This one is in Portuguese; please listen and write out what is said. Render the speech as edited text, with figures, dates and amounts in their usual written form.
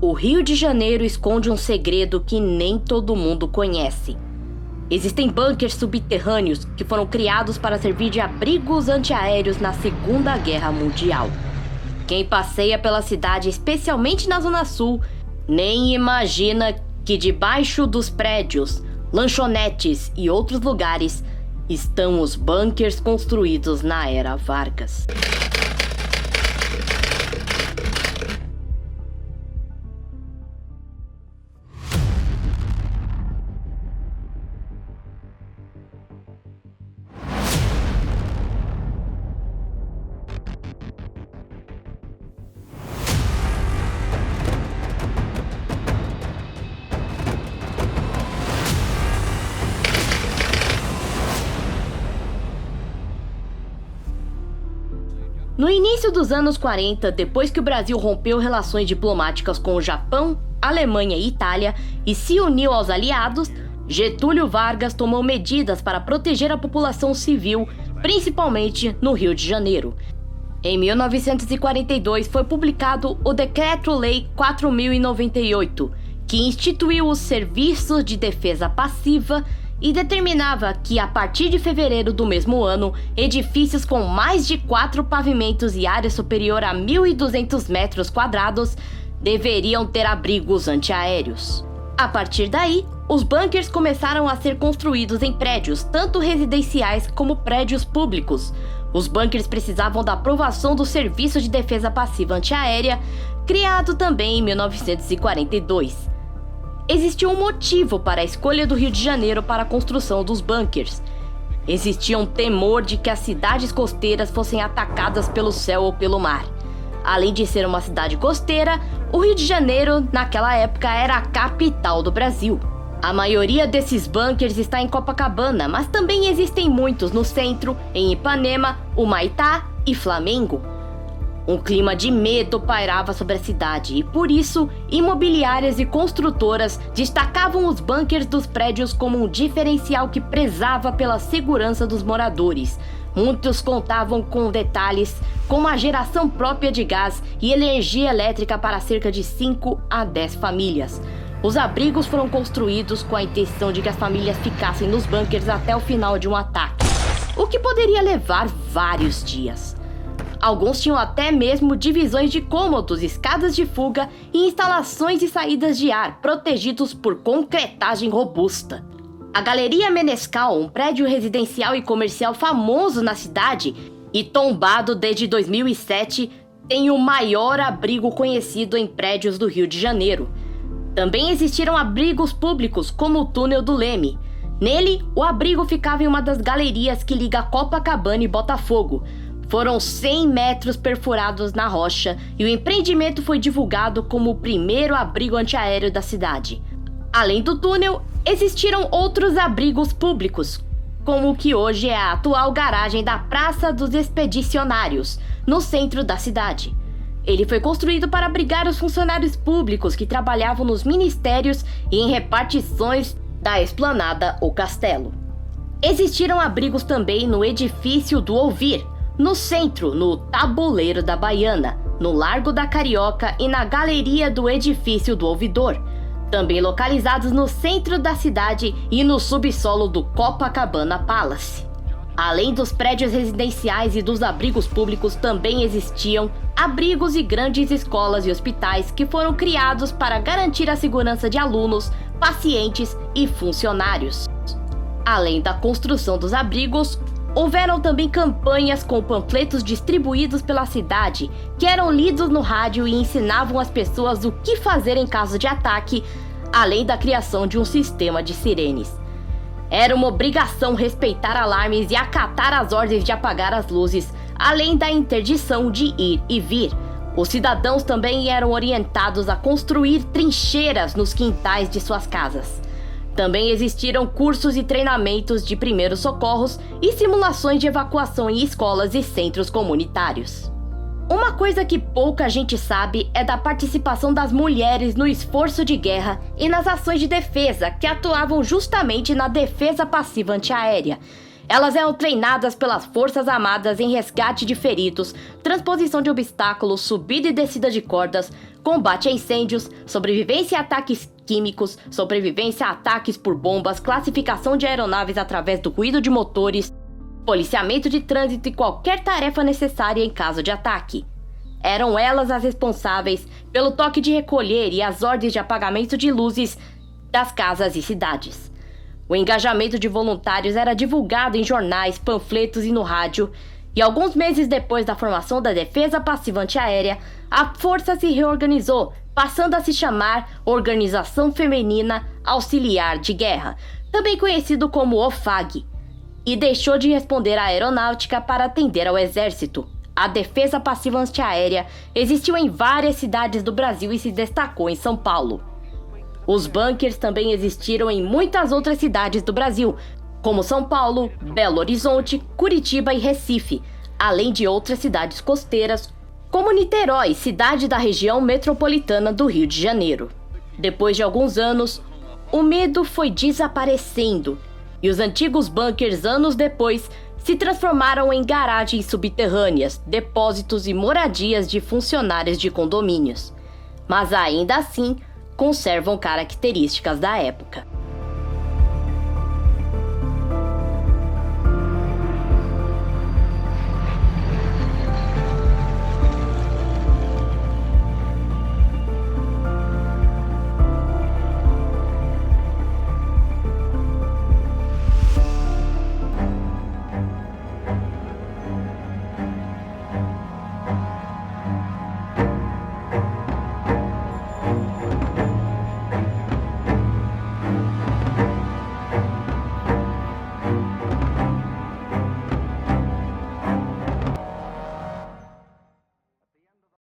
O Rio de Janeiro esconde um segredo que nem todo mundo conhece. Existem bunkers subterrâneos que foram criados para servir de abrigos antiaéreos na Segunda Guerra Mundial. Quem passeia pela cidade, especialmente na Zona Sul, nem imagina que debaixo dos prédios, lanchonetes e outros lugares estão os bunkers construídos na Era Vargas. No início dos anos 40, depois que o Brasil rompeu relações diplomáticas com o Japão, Alemanha e Itália e se uniu aos aliados, Getúlio Vargas tomou medidas para proteger a população civil, principalmente no Rio de Janeiro. Em 1942 foi publicado o Decreto-Lei 4098, que instituiu os Serviços de Defesa Passiva e determinava que, a partir de fevereiro do mesmo ano, edifícios com mais de 4 pavimentos e área superior a 1.200 metros quadrados deveriam ter abrigos antiaéreos. A partir daí, os bunkers começaram a ser construídos em prédios, tanto residenciais como prédios públicos. Os bunkers precisavam da aprovação do Serviço de Defesa Passiva Antiaérea, criado também em 1942. Existia um motivo para a escolha do Rio de Janeiro para a construção dos bunkers. Existia um temor de que as cidades costeiras fossem atacadas pelo céu ou pelo mar. Além de ser uma cidade costeira, o Rio de Janeiro, naquela época, era a capital do Brasil. A maioria desses bunkers está em Copacabana, mas também existem muitos no centro, em Ipanema, Humaitá e Flamengo. Um clima de medo pairava sobre a cidade e, por isso, imobiliárias e construtoras destacavam os bunkers dos prédios como um diferencial que prezava pela segurança dos moradores. Muitos contavam com detalhes como a geração própria de gás e energia elétrica para cerca de 5 a 10 famílias. Os abrigos foram construídos com a intenção de que as famílias ficassem nos bunkers até o final de um ataque, o que poderia levar vários dias. Alguns tinham até mesmo divisões de cômodos, escadas de fuga e instalações de saídas de ar, protegidos por concretagem robusta. A Galeria Menescal, um prédio residencial e comercial famoso na cidade e tombado desde 2007, tem o maior abrigo conhecido em prédios do Rio de Janeiro. Também existiram abrigos públicos, como o Túnel do Leme. Nele, o abrigo ficava em uma das galerias que liga Copacabana e Botafogo. Foram 100 metros perfurados na rocha e o empreendimento foi divulgado como o primeiro abrigo antiaéreo da cidade. Além do túnel, existiram outros abrigos públicos, como o que hoje é a atual garagem da Praça dos Expedicionários, no centro da cidade. Ele foi construído para abrigar os funcionários públicos que trabalhavam nos ministérios e em repartições da Esplanada ou Castelo. Existiram abrigos também no Edifício do Ouvir, no centro, no Tabuleiro da Baiana, no Largo da Carioca e na Galeria do Edifício do Ouvidor, também localizados no centro da cidade e no subsolo do Copacabana Palace. Além dos prédios residenciais e dos abrigos públicos, também existiam abrigos e grandes escolas e hospitais que foram criados para garantir a segurança de alunos, pacientes e funcionários. Além da construção dos abrigos, houveram também campanhas com panfletos distribuídos pela cidade, que eram lidos no rádio e ensinavam as pessoas o que fazer em caso de ataque, além da criação de um sistema de sirenes. Era uma obrigação respeitar alarmes e acatar as ordens de apagar as luzes, além da interdição de ir e vir. Os cidadãos também eram orientados a construir trincheiras nos quintais de suas casas. Também existiram cursos e treinamentos de primeiros socorros e simulações de evacuação em escolas e centros comunitários. Uma coisa que pouca gente sabe é da participação das mulheres no esforço de guerra e nas ações de defesa que atuavam justamente na defesa passiva antiaérea. Elas eram treinadas pelas Forças Armadas em resgate de feridos, transposição de obstáculos, subida e descida de cordas, combate a incêndios, sobrevivência a ataques químicos, sobrevivência a ataques por bombas, classificação de aeronaves através do ruído de motores, policiamento de trânsito e qualquer tarefa necessária em caso de ataque. Eram elas as responsáveis pelo toque de recolher e as ordens de apagamento de luzes das casas e cidades. O engajamento de voluntários era divulgado em jornais, panfletos e no rádio, e alguns meses depois da formação da Defesa Passiva Antiaérea, a força se reorganizou, passando a se chamar Organização Feminina Auxiliar de Guerra, também conhecido como OFAG, e deixou de responder à aeronáutica para atender ao exército. A Defesa Passiva Antiaérea existiu em várias cidades do Brasil e se destacou em São Paulo. Os bunkers também existiram em muitas outras cidades do Brasil, como São Paulo, Belo Horizonte, Curitiba e Recife, além de outras cidades costeiras, como Niterói, cidade da região metropolitana do Rio de Janeiro. Depois de alguns anos, o medo foi desaparecendo e os antigos bunkers, anos depois, se transformaram em garagens subterrâneas, depósitos e moradias de funcionários de condomínios. Mas ainda assim, conservam características da época.